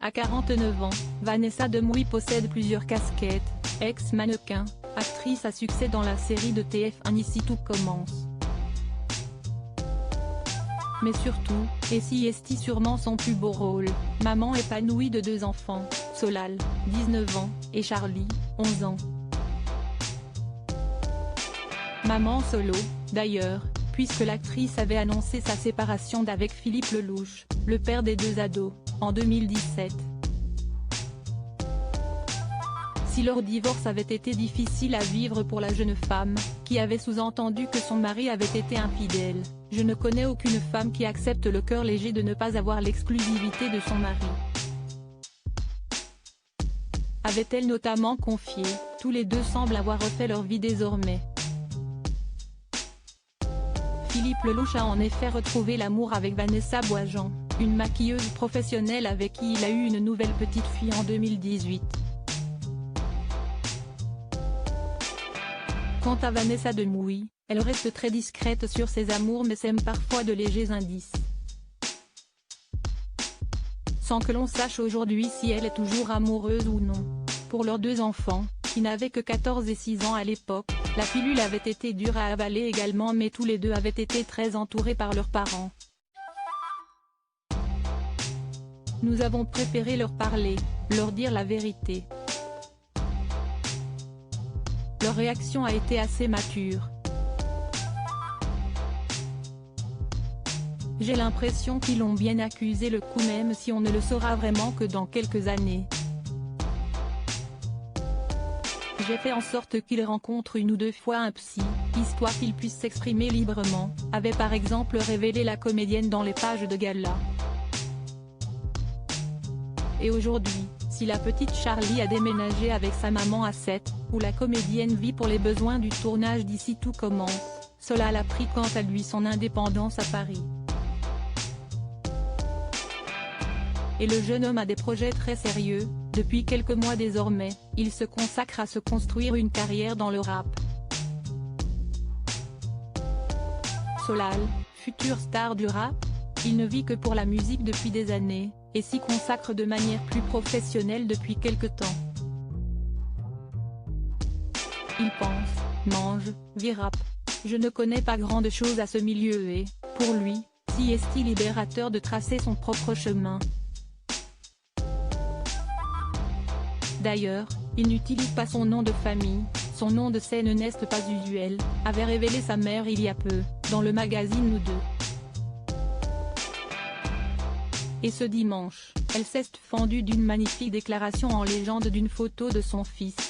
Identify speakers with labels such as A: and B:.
A: À 49 ans, Vanessa Demouy possède plusieurs casquettes, ex-mannequin, actrice à succès dans la série de TF1 Ici tout commence. Mais surtout, et si est sûrement son plus beau rôle, maman épanouie de 2 enfants, Solal, 19 ans, et Charlie, 11 ans. Maman solo, d'ailleurs, puisque l'actrice avait annoncé sa séparation d'avec Philippe Lelouch, le père des 2 ados, en 2017. Si leur divorce avait été difficile à vivre pour la jeune femme, qui avait sous-entendu que son mari avait été infidèle, je ne connais aucune femme qui accepte le cœur léger de ne pas avoir l'exclusivité de son mari. Avait-elle notamment confié, tous les 2 semblent avoir refait leur vie désormais. Philippe Lelouch a en effet retrouvé l'amour avec Vanessa Boisjean, une maquilleuse professionnelle avec qui il a eu une nouvelle petite fille en 2018. Quant à Vanessa Demouy, elle reste très discrète sur ses amours mais sème parfois de légers indices. Sans que l'on sache aujourd'hui si elle est toujours amoureuse ou non. Pour leurs 2 enfants, qui n'avaient que 14 et 6 ans à l'époque, la pilule avait été dure à avaler également mais tous les 2 avaient été très entourés par leurs parents. Nous avons préféré leur parler, leur dire la vérité. Leur réaction a été assez mature. J'ai l'impression qu'ils l'ont bien accusé le coup même si on ne le saura vraiment que dans quelques années. J'ai fait en sorte qu'il rencontre 1 ou 2 fois un psy, histoire qu'il puisse s'exprimer librement, avait par exemple révélé la comédienne dans les pages de gala. Et aujourd'hui, si la petite Charlie a déménagé avec sa maman à 7, où la comédienne vit pour les besoins du tournage d'Ici tout commence, Solal a pris quant à lui son indépendance à Paris. Et le jeune homme a des projets très sérieux, depuis quelques mois désormais, il se consacre à se construire une carrière dans le rap. Solal, future star du rap, il ne vit que pour la musique depuis des années, et s'y consacre de manière plus professionnelle depuis quelque temps. Il pense, mange, vit rap. Je ne connais pas grande chose à ce milieu et, pour lui, si est-il libérateur de tracer son propre chemin. D'ailleurs, il n'utilise pas son nom de famille, son nom de scène n'est pas usuel, avait révélé sa mère il y a peu, dans le magazine Nous Deux. Et ce dimanche, elle s'est fendue d'une magnifique déclaration en légende d'une photo de son fils.